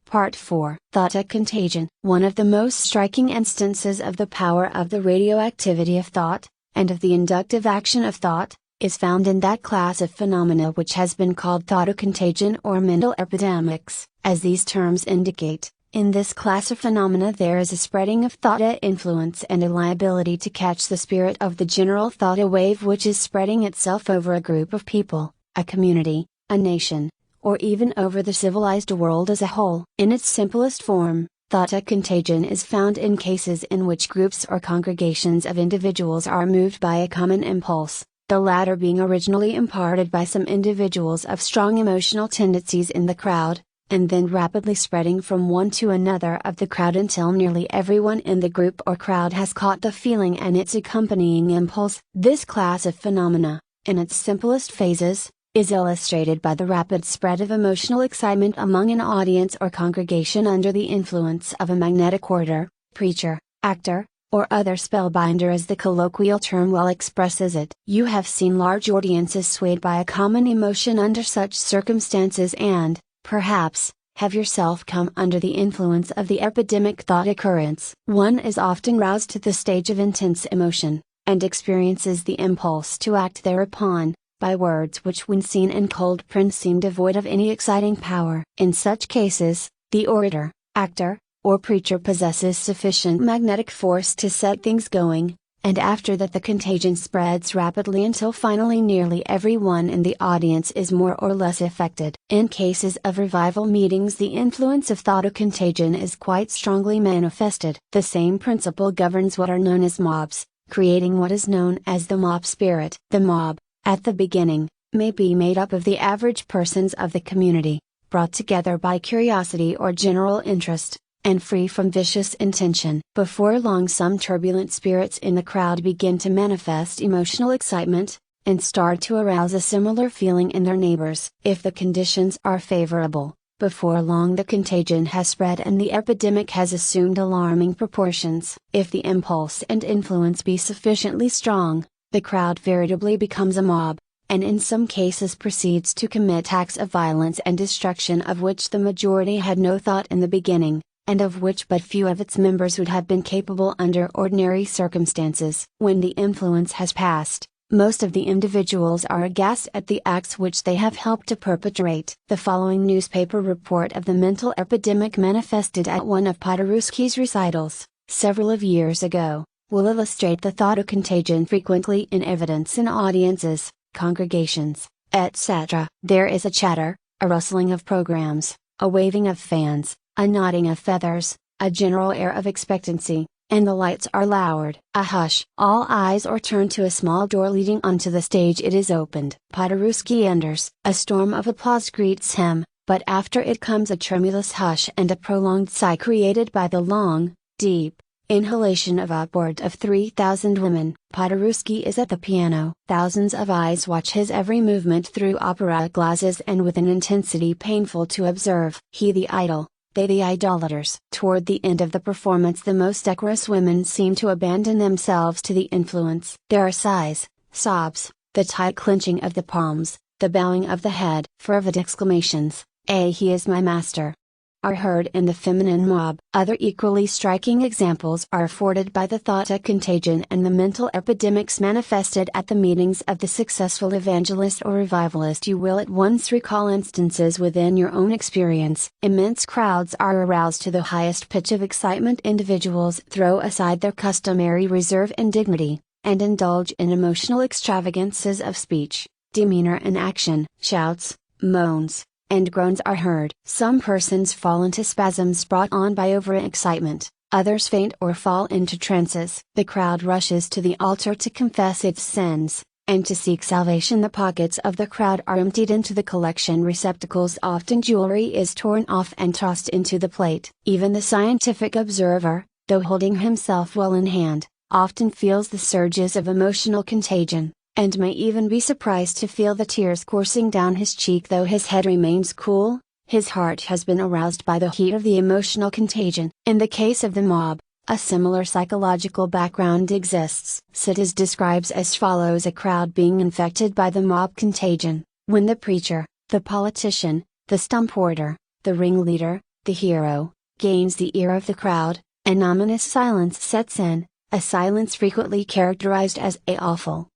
Part 4. Thought Contagion. One of the most striking instances of the power of the radioactivity of thought, and of the inductive action of thought, is found in that class of phenomena which has been called thought contagion or mental epidemics. As these terms indicate, in this class of phenomena there is a spreading of thought influence and a liability to catch the spirit of the general thought wave which is spreading itself over a group of people, a community, a nation, or even over the civilized world as a whole. In its simplest form, thought contagion is found in cases in which groups or congregations of individuals are moved by a common impulse, the latter being originally imparted by some individuals of strong emotional tendencies in the crowd, and then rapidly spreading from one to another of the crowd until nearly everyone in the group or crowd has caught the feeling and its accompanying impulse. This class of phenomena, in its simplest phases, is illustrated by the rapid spread of emotional excitement among an audience or congregation under the influence of a magnetic orator, preacher, actor, or other spellbinder as the colloquial term well expresses it. You have seen large audiences swayed by a common emotion under such circumstances and, perhaps, have yourself come under the influence of the epidemic thought occurrence. One is often roused to the stage of intense emotion, and experiences the impulse to act thereupon, by words which when seen in cold print seem devoid of any exciting power. In such cases, the orator, actor, or preacher possesses sufficient magnetic force to set things going, and after that the contagion spreads rapidly until finally nearly everyone in the audience is more or less affected. In cases of revival meetings the influence of thought contagion is quite strongly manifested. The same principle governs what are known as mobs, creating what is known as the mob spirit. The mob, at the beginning, may be made up of the average persons of the community, brought together by curiosity or general interest, and free from vicious intention. Before long some turbulent spirits in the crowd begin to manifest emotional excitement, and start to arouse a similar feeling in their neighbors. If the conditions are favorable, before long the contagion has spread and the epidemic has assumed alarming proportions. If the impulse and influence be sufficiently strong, the crowd veritably becomes a mob, and in some cases proceeds to commit acts of violence and destruction of which the majority had no thought in the beginning, and of which but few of its members would have been capable under ordinary circumstances. When the influence has passed, most of the individuals are aghast at the acts which they have helped to perpetrate. The following newspaper report of the mental epidemic manifested at one of Paderewski's recitals, several of years ago, will illustrate the thought contagion frequently in evidence in audiences, congregations, etc. There is a chatter, a rustling of programs, a waving of fans, a nodding of feathers, a general air of expectancy, and the lights are lowered. A hush. All eyes are turned to a small door leading onto the stage. It is opened. Paderewski enters. A storm of applause greets him, but after it comes a tremulous hush and a prolonged sigh created by the long, deep inhalation of upward of 3,000 women. Paderewski is at the piano. Thousands of eyes watch his every movement through opera glasses and with an intensity painful to observe. He the idol, they the idolaters. Toward the end of the performance the most decorous women seem to abandon themselves to the influence. There are sighs, sobs, the tight clenching of the palms, the bowing of the head. Fervent exclamations, he is my master!" are heard in the feminine mob. Other equally striking examples are afforded by the thought contagion and the mental epidemics manifested at the meetings of the successful evangelist or revivalist. You will at once recall instances within your own experience. Immense crowds are aroused to the highest pitch of excitement. Individuals throw aside their customary reserve and dignity, and indulge in emotional extravagances of speech, demeanor and action. Shouts, moans, and groans are heard. Some persons fall into spasms brought on by overexcitement, others faint or fall into trances. The crowd rushes to the altar to confess its sins, and to seek salvation. The pockets of the crowd are emptied into the collection receptacles. Often jewelry is torn off and tossed into the plate. Even the scientific observer, though holding himself well in hand, often feels the surges of emotional contagion, and may even be surprised to feel the tears coursing down his cheek. Though his head remains cool, his heart has been aroused by the heat of the emotional contagion. In the case of the mob, a similar psychological background exists. Siddis describes as follows a crowd being infected by the mob contagion, when the preacher, the politician, the stump orator, the ringleader, The hero gains the ear of the crowd, an ominous silence sets in, a silence frequently characterized as awful.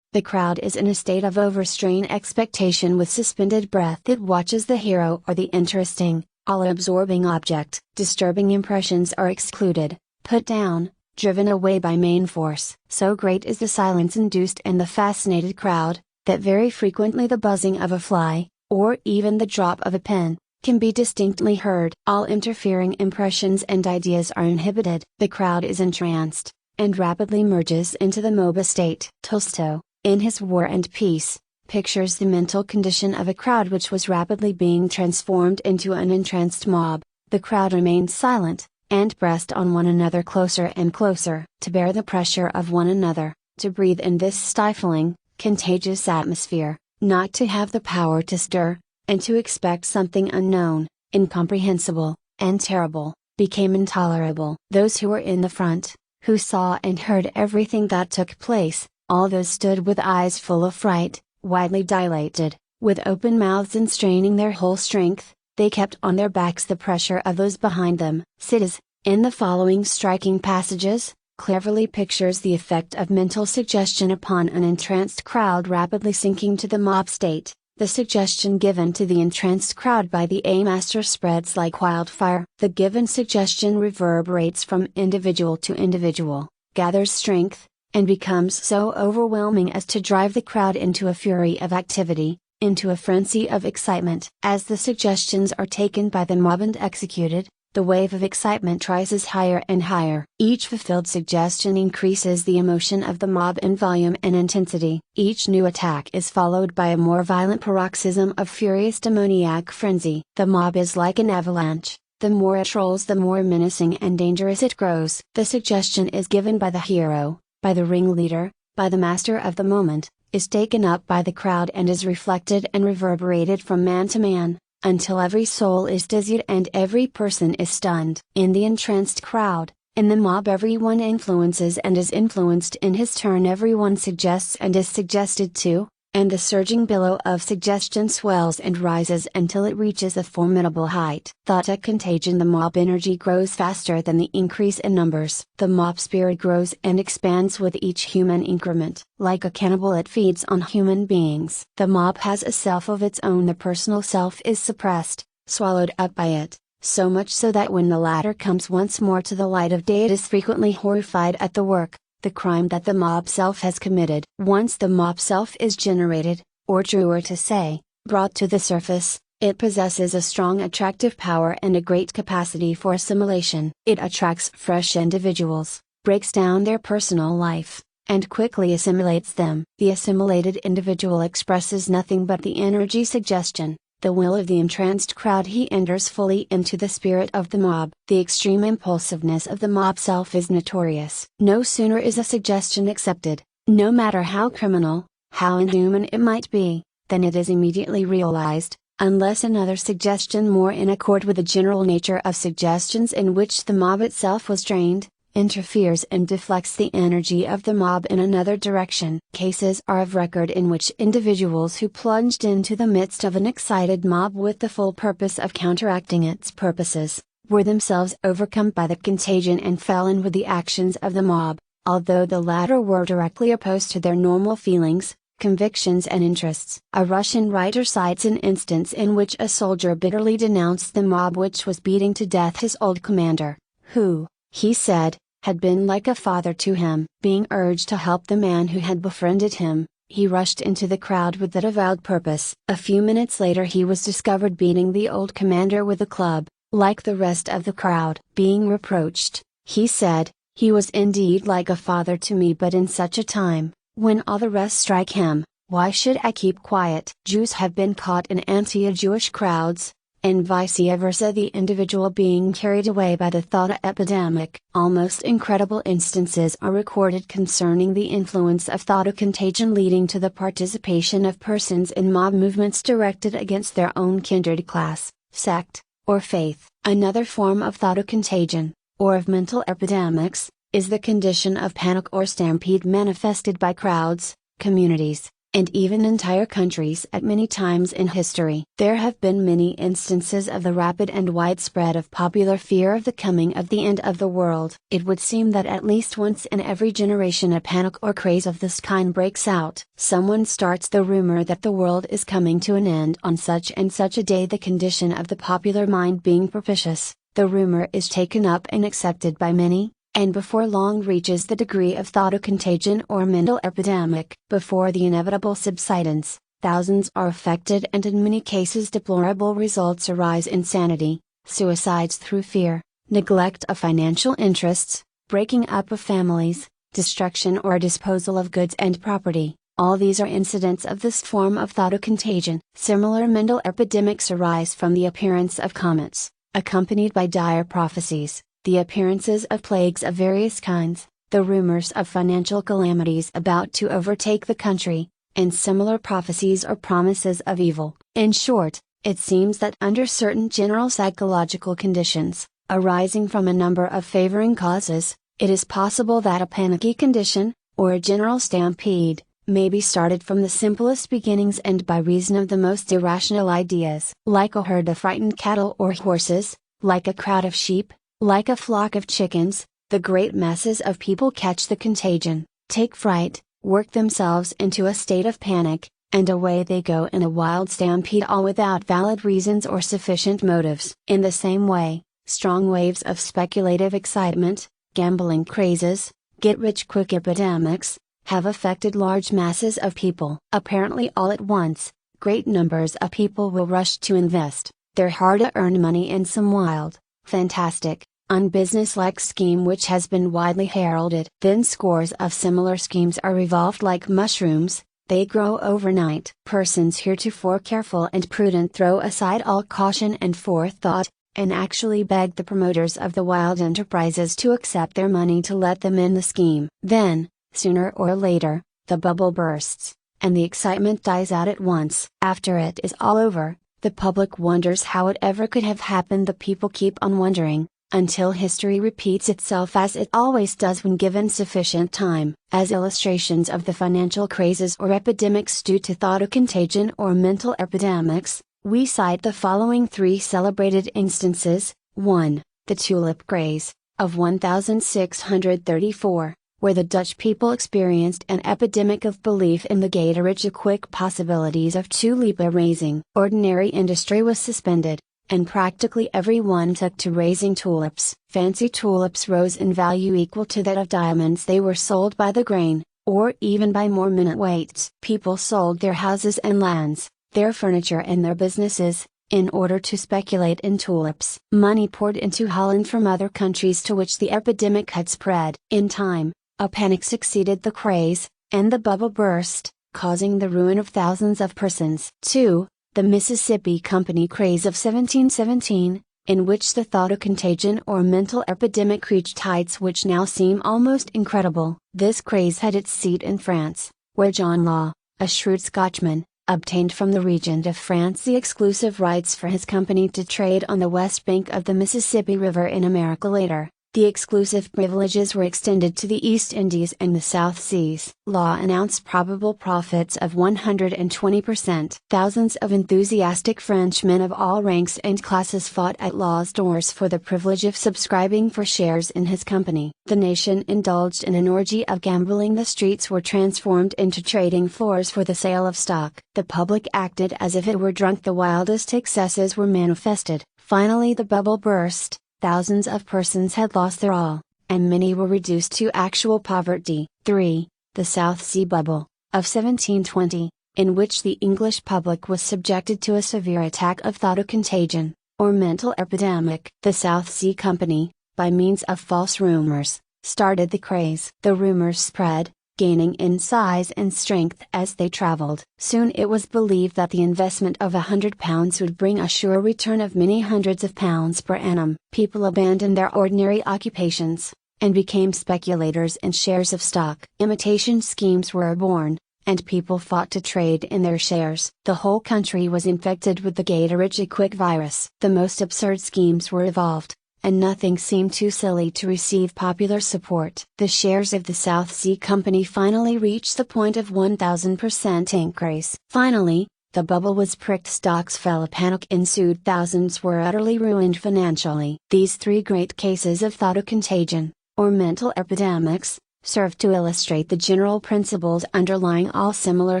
The crowd is in a state of overstrained expectation with suspended breath. It watches the hero or the interesting, all-absorbing object. Disturbing impressions are excluded, put down, driven away by main force. So great is the silence induced in the fascinated crowd, that very frequently the buzzing of a fly, or even the drop of a pen, can be distinctly heard. All interfering impressions and ideas are inhibited. The crowd is entranced, and rapidly merges into the MOBA state. Tolstoy, in his War and Peace, pictures the mental condition of a crowd which was rapidly being transformed into an entranced mob. The crowd remained silent, and pressed on one another closer and closer. To bear the pressure of one another, to breathe in this stifling, contagious atmosphere, not to have the power to stir, and to expect something unknown, incomprehensible, and terrible, became intolerable. Those who were in the front, who saw and heard everything that took place, all those stood with eyes full of fright, widely dilated, with open mouths and straining their whole strength, they kept on their backs the pressure of those behind them. Siddhis, in the following striking passages, cleverly pictures the effect of mental suggestion upon an entranced crowd rapidly sinking to the mob state. The suggestion given to the entranced crowd by the A-master spreads like wildfire. The given suggestion reverberates from individual to individual, gathers strength, and becomes so overwhelming as to drive the crowd into a fury of activity, into a frenzy of excitement. As the suggestions are taken by the mob and executed, the wave of excitement rises higher and higher. Each fulfilled suggestion increases the emotion of the mob in volume and intensity. Each new attack is followed by a more violent paroxysm of furious demoniac frenzy. The mob is like an avalanche. The more it rolls, the more menacing and dangerous it grows. The suggestion is given by the hero, by the ringleader, by the master of the moment, is taken up by the crowd and is reflected and reverberated from man to man, until every soul is dizzied and every person is stunned. In the entranced crowd, in the mob, everyone influences and is influenced in his turn. Everyone suggests and is suggested to, and the surging billow of suggestion swells and rises until it reaches a formidable height. Thought contagion. The mob energy grows faster than the increase in numbers. The mob spirit grows and expands with each human increment. Like a cannibal, it feeds on human beings. The mob has a self of its own. The personal self is suppressed, swallowed up by it, so much so that when the latter comes once more to the light of day, it is frequently horrified at the work, the crime that the mob self has committed. Once the mob self is generated, or truer to say, brought to the surface, it possesses a strong attractive power and a great capacity for assimilation. It attracts fresh individuals, breaks down their personal life, and quickly assimilates them. The assimilated individual expresses nothing but the energy suggestion, the will of the entranced crowd. He enters fully into the spirit of the mob. The extreme impulsiveness of the mob self is notorious. No sooner is a suggestion accepted, no matter how criminal, how inhuman it might be, than it is immediately realized, unless another suggestion more in accord with the general nature of suggestions in which the mob itself was trained, interferes and deflects the energy of the mob in another direction. Cases are of record in which individuals who plunged into the midst of an excited mob with the full purpose of counteracting its purposes, were themselves overcome by the contagion and fell in with the actions of the mob, although the latter were directly opposed to their normal feelings, convictions and interests. A Russian writer cites an instance in which a soldier bitterly denounced the mob which was beating to death his old commander, who, he said, had been like a father to him. Being urged to help the man who had befriended him, he rushed into the crowd with that avowed purpose. A few minutes later he was discovered beating the old commander with a club, like the rest of the crowd. Being reproached, he said, "He was indeed like a father to me, but in such a time, when all the rest strike him, why should I keep quiet?" Jews have been caught in anti-Jewish crowds, and vice versa, the individual being carried away by the thought epidemic. Almost incredible instances are recorded concerning the influence of thought contagion leading to the participation of persons in mob movements directed against their own kindred class, sect, or faith. Another form of thought contagion, or of mental epidemics, is the condition of panic or stampede manifested by crowds, communities, and even entire countries at many times in history. There have been many instances of the rapid and widespread of popular fear of the coming of the end of the world. It would seem that at least once in every generation a panic or craze of this kind breaks out. Someone starts the rumor that the world is coming to an end on such and such a day, the condition of the popular mind being propitious. The rumor is taken up and accepted by many, and before long reaches the degree of thought contagion or mental epidemic. Before the inevitable subsidence, thousands are affected, and in many cases deplorable results arise: insanity, suicides through fear, neglect of financial interests, breaking up of families, destruction or disposal of goods and property. All these are incidents of this form of thought contagion. Similar mental epidemics arise from the appearance of comets, accompanied by dire prophecies, the appearances of plagues of various kinds, the rumors of financial calamities about to overtake the country, and similar prophecies or promises of evil. In short, it seems that under certain general psychological conditions, arising from a number of favoring causes, it is possible that a panicky condition, or a general stampede, may be started from the simplest beginnings and by reason of the most irrational ideas. Like a herd of frightened cattle or horses, like a crowd of sheep, like a flock of chickens, the great masses of people catch the contagion, take fright, work themselves into a state of panic, and away they go in a wild stampede, all without valid reasons or sufficient motives. In the same way, strong waves of speculative excitement, gambling crazes, get-rich-quick epidemics, have affected large masses of people. Apparently all at once, great numbers of people will rush to invest their hard-earned money in some wild, fantastic, unbusinesslike scheme which has been widely heralded. Then scores of similar schemes are revolved like mushrooms. They grow overnight. Persons heretofore careful and prudent throw aside all caution and forethought, and actually beg the promoters of the wild enterprises to accept their money to let them in the scheme. Then, sooner or later, the bubble bursts, and the excitement dies out at once. After it is all over, the public wonders how it ever could have happened. The people keep on wondering, until history repeats itself as it always does when given sufficient time. As illustrations of the financial crazes or epidemics due to thought contagion or mental epidemics, we cite the following three celebrated instances. 1. The tulip craze, of 1634, where the Dutch people experienced an epidemic of belief in the get-rich-quick possibilities of tulip raising. Ordinary industry was suspended, and practically everyone took to raising tulips. Fancy tulips rose in value equal to that of diamonds. They were sold by the grain, or even by more minute weights. People sold their houses and lands, their furniture and their businesses, in order to speculate in tulips. Money poured into Holland from other countries to which the epidemic had spread. In time, a panic succeeded the craze, and the bubble burst, causing the ruin of thousands of persons. 2. The Mississippi Company craze of 1717, in which the thought contagion or mental epidemic reached heights which now seem almost incredible. This craze had its seat in France, where John Law, a shrewd Scotchman, obtained from the Regent of France the exclusive rights for his company to trade on the west bank of the Mississippi River in America. Later, the exclusive privileges were extended to the East Indies and the South Seas. Law announced probable profits of 120%. Thousands of enthusiastic Frenchmen of all ranks and classes fought at Law's doors for the privilege of subscribing for shares in his company. The nation indulged in an orgy of gambling. The streets were transformed into trading floors for the sale of stock. The public acted as if it were drunk. The wildest excesses were manifested. Finally the bubble burst. Thousands of persons had lost their all, and many were reduced to actual poverty. 3. The South Sea Bubble, of 1720, in which the English public was subjected to a severe attack of thought contagion, or mental epidemic. The South Sea Company, by means of false rumors, started the craze. The rumors spread, gaining in size and strength as they traveled. Soon it was believed that the investment of £100 would bring a sure return of many hundreds of pounds per annum. People abandoned their ordinary occupations, and became speculators in shares of stock. Imitation schemes were born, and people fought to trade in their shares. The whole country was infected with the get-rich-quick virus. The most absurd schemes were evolved, and nothing seemed too silly to receive popular support. The shares of the South Sea Company finally reached the point of 1000% increase. Finally, the bubble was pricked, stocks fell, a panic ensued, thousands were utterly ruined financially. These three great cases of thought contagion, or mental epidemics, serve to illustrate the general principles underlying all similar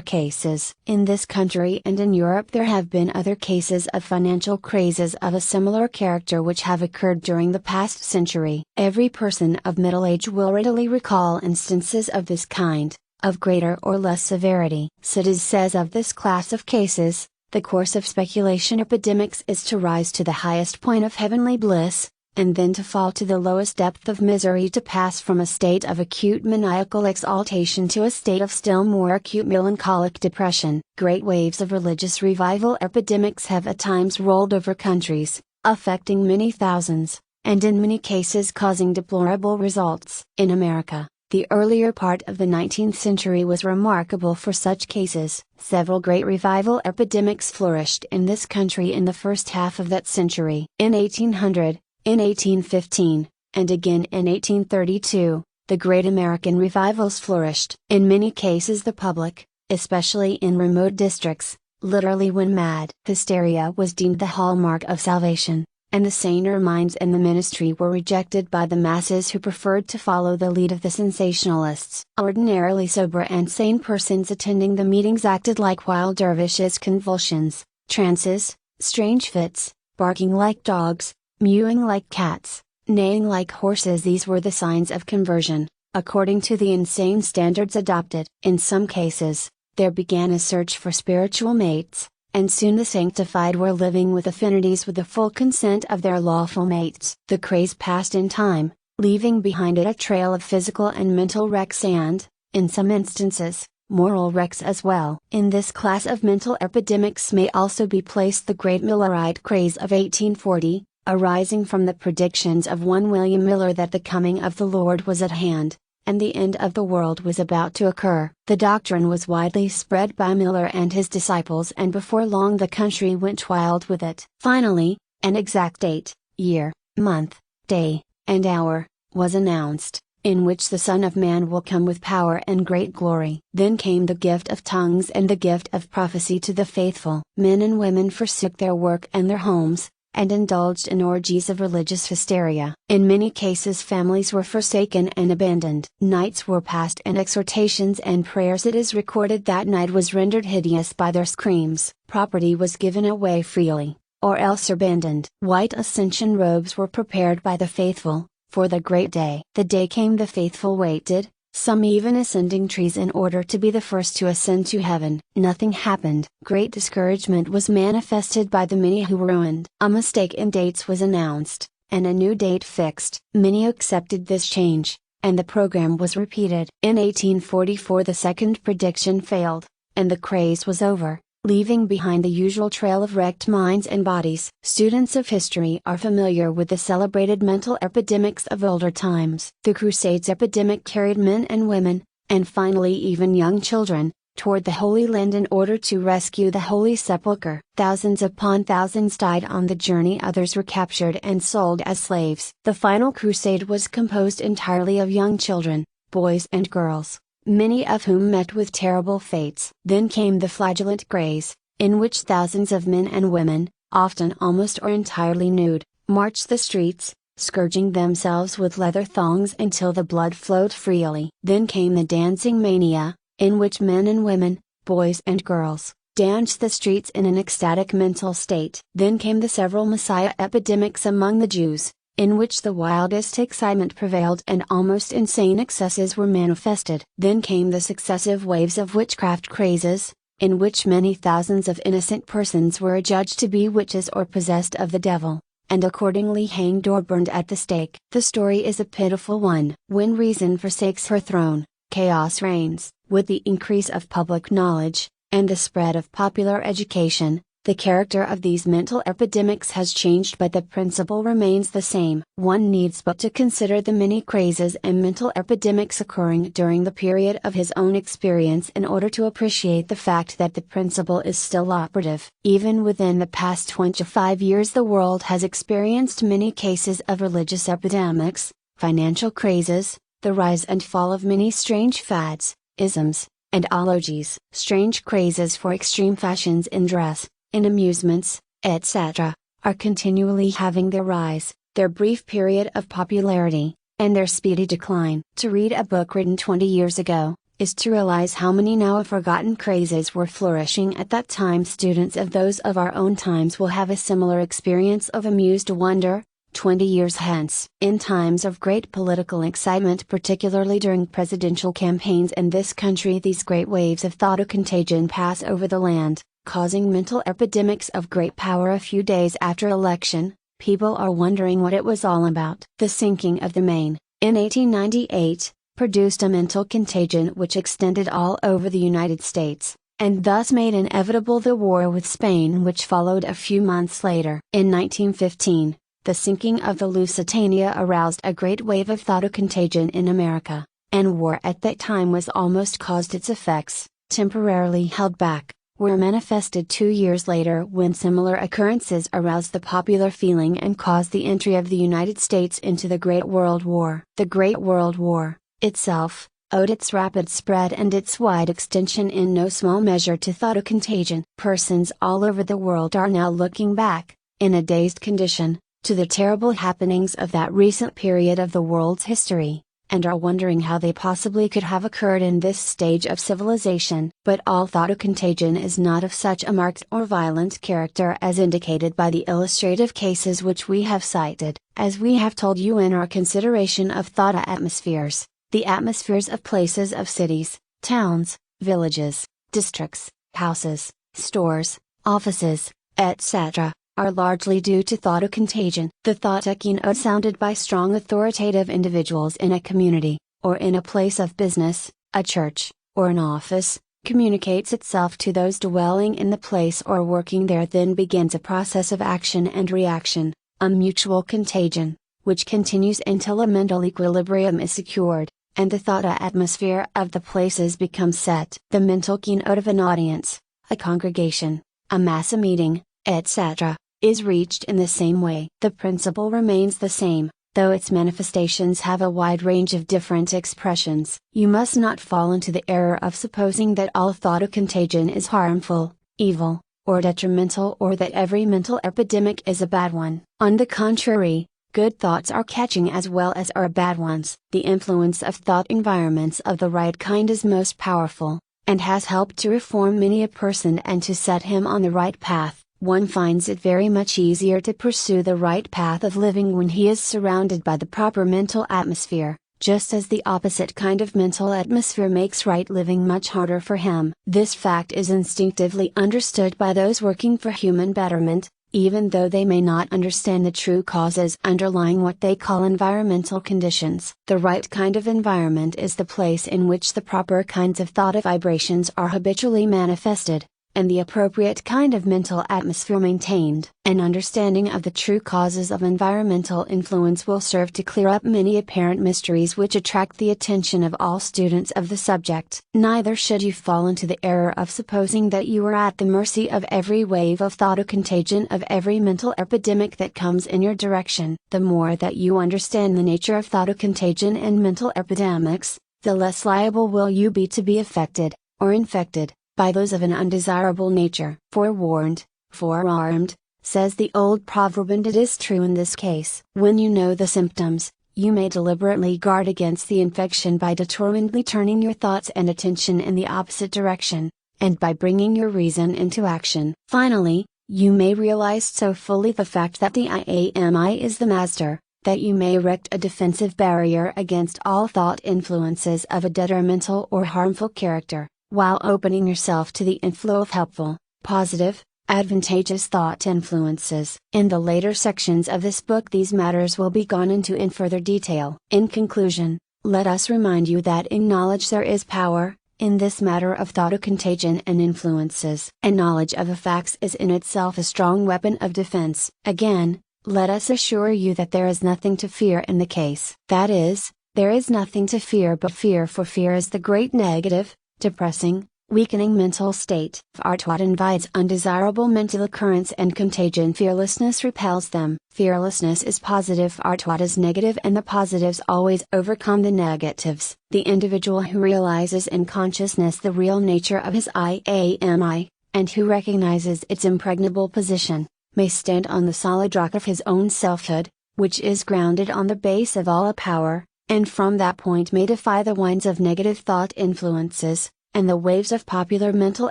cases. In this country and in Europe there have been other cases of financial crazes of a similar character which have occurred during the past century. Every person of middle age will readily recall instances of this kind, of greater or less severity. Sidis says of this class of cases, the course of speculation epidemics is to rise to the highest point of heavenly bliss, and then to fall to the lowest depth of misery, to pass from a state of acute maniacal exaltation to a state of still more acute melancholic depression. Great waves of religious revival epidemics have at times rolled over countries, affecting many thousands, and in many cases causing deplorable results. In America, the earlier part of the 19th century was remarkable for such cases. Several great revival epidemics flourished in this country in the first half of that century. In 1800, in 1815, and again in 1832, the great American revivals flourished. In many cases the public, especially in remote districts, literally went mad. Hysteria was deemed the hallmark of salvation, and the saner minds in the ministry were rejected by the masses who preferred to follow the lead of the sensationalists. Ordinarily sober and sane persons attending the meetings acted like wild dervishes. Convulsions, trances, strange fits, barking like dogs, mewing like cats, neighing like horses, these were the signs of conversion, according to the insane standards adopted. In some cases, there began a search for spiritual mates, and soon the sanctified were living with affinities with the full consent of their lawful mates. The craze passed in time, leaving behind it a trail of physical and mental wrecks and, in some instances, moral wrecks as well. In this class of mental epidemics may also be placed the great Millerite craze of 1840, arising from the predictions of one William Miller that the coming of the Lord was at hand, and the end of the world was about to occur. The doctrine was widely spread by Miller and his disciples, and before long the country went wild with it. Finally, an exact date, year, month, day, and hour, was announced, in which the Son of Man will come with power and great glory. Then came the gift of tongues and the gift of prophecy to the faithful. Men and women forsook their work and their homes, and indulged in orgies of religious hysteria. In many cases families were forsaken and abandoned. Nights were passed in exhortations and prayers. It is recorded that night was rendered hideous by their screams. Property was given away freely, or else abandoned. White ascension robes were prepared by the faithful, for the great day. The day came, the faithful waited, some even ascending trees in order to be the first to ascend to heaven. Nothing happened. Great discouragement was manifested by the many who were ruined. A mistake in dates was announced, and a new date fixed. Many accepted this change, and the program was repeated. In 1844 the second prediction failed, and the craze was over, leaving behind the usual trail of wrecked minds and bodies. Students of history are familiar with the celebrated mental epidemics of older times. The Crusades epidemic carried men and women, and finally even young children, toward the Holy Land in order to rescue the Holy Sepulchre. Thousands upon thousands died on the journey, others were captured and sold as slaves. The final crusade was composed entirely of young children, boys and girls, many of whom met with terrible fates. Then came the flagellant craze, in which thousands of men and women, often almost or entirely nude, marched the streets, scourging themselves with leather thongs until the blood flowed freely. Then came the dancing mania, in which men and women, boys and girls, danced the streets in an ecstatic mental state. Then came the several Messiah epidemics among the Jews, in which the wildest excitement prevailed and almost insane excesses were manifested. Then came the successive waves of witchcraft crazes, in which many thousands of innocent persons were adjudged to be witches or possessed of the devil, and accordingly hanged or burned at the stake. The story is a pitiful one. When reason forsakes her throne, chaos reigns. With the increase of public knowledge, and the spread of popular education, The character of these mental epidemics has changed, but the principle remains the same. One needs but to consider the many crazes and mental epidemics occurring during the period of his own experience in order to appreciate the fact that the principle is still operative. Even within the past 25 years, the world has experienced many cases of religious epidemics, financial crazes, the rise and fall of many strange fads, isms, and ologies. Strange crazes for extreme fashions in dress, in amusements, etc., are continually having their rise, their brief period of popularity, and their speedy decline. To read a book written 20 years ago, is to realize how many now forgotten crazes were flourishing at that time. Students of those of our own times will have a similar experience of amused wonder, 20 years hence. In times of great political excitement, particularly during presidential campaigns in this country, these great waves of thought contagion pass over the land, causing mental epidemics of great power. A few days after election, people are wondering what it was all about. The sinking of the Maine, in 1898, produced a mental contagion which extended all over the United States, and thus made inevitable the war with Spain which followed a few months later. In 1915, the sinking of the Lusitania aroused a great wave of thought contagion in America, and war at that time was almost caused. Its effects, temporarily held back, were manifested 2 years later when similar occurrences aroused the popular feeling and caused the entry of the United States into the Great World War. The Great World War, itself, owed its rapid spread and its wide extension in no small measure to thought contagion. Persons all over the world are now looking back, in a dazed condition, to the terrible happenings of that recent period of the world's history, and are wondering how they possibly could have occurred in this stage of civilization. But all thought contagion is not of such a marked or violent character as indicated by the illustrative cases which we have cited. As we have told you in our consideration of thought atmospheres, the atmospheres of places, of cities, towns, villages, districts, houses, stores, offices, etc., are largely due to thought contagion. The thought keynote sounded by strong authoritative individuals in a community, or in a place of business, a church, or an office, communicates itself to those dwelling in the place or working there. Then begins a process of action and reaction, a mutual contagion, which continues until a mental equilibrium is secured, and the thought atmosphere of the places becomes set. The mental keynote of an audience, a congregation, a mass meeting, etc., is reached in the same way. The principle remains the same, though its manifestations have a wide range of different expressions. You must not fall into the error of supposing that all thought contagion is harmful, evil, or detrimental, or that every mental epidemic is a bad one. On the contrary, good thoughts are catching as well as are bad ones. The influence of thought environments of the right kind is most powerful, and has helped to reform many a person and to set him on the right path. One finds it very much easier to pursue the right path of living when he is surrounded by the proper mental atmosphere, just as the opposite kind of mental atmosphere makes right living much harder for him. This fact is instinctively understood by those working for human betterment, even though they may not understand the true causes underlying what they call environmental conditions. The right kind of environment is the place in which the proper kinds of thought vibrations are habitually manifested, and the appropriate kind of mental atmosphere maintained. An understanding of the true causes of environmental influence will serve to clear up many apparent mysteries which attract the attention of all students of the subject. Neither should you fall into the error of supposing that you are at the mercy of every wave of thought or contagion of every mental epidemic that comes in your direction. The more that you understand the nature of thought or contagion and mental epidemics, the less liable will you be to be affected, or infected, by those of an undesirable nature. Forewarned, forearmed, says the old proverb, and it is true in this case. When you know the symptoms, you may deliberately guard against the infection by determinedly turning your thoughts and attention in the opposite direction, and by bringing your reason into action. Finally, you may realize so fully the fact that the I am is the master, that you may erect a defensive barrier against all thought influences of a detrimental or harmful character, while opening yourself to the inflow of helpful, positive, advantageous thought influences. In the later sections of this book these matters will be gone into in further detail. In conclusion, let us remind you that in knowledge there is power, in this matter of thought contagion and influences. And knowledge of the facts is in itself a strong weapon of defense. Again, let us assure you that there is nothing to fear in the case. That is, there is nothing to fear but fear, for fear is the great negative, depressing, weakening mental state. Thought invites undesirable mental occurrence and contagion. Fearlessness repels them. Fearlessness is positive, thought is negative, and the positives always overcome the negatives. The individual who realizes in consciousness the real nature of his I am I, and who recognizes its impregnable position, may stand on the solid rock of his own selfhood, which is grounded on the base of all power, and from that point may defy the winds of negative thought influences, and the waves of popular mental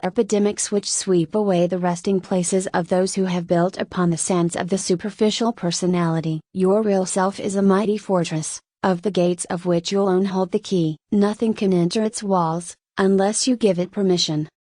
epidemics which sweep away the resting places of those who have built upon the sands of the superficial personality. Your real self is a mighty fortress, of the gates of which you alone hold the key. Nothing can enter its walls, unless you give it permission.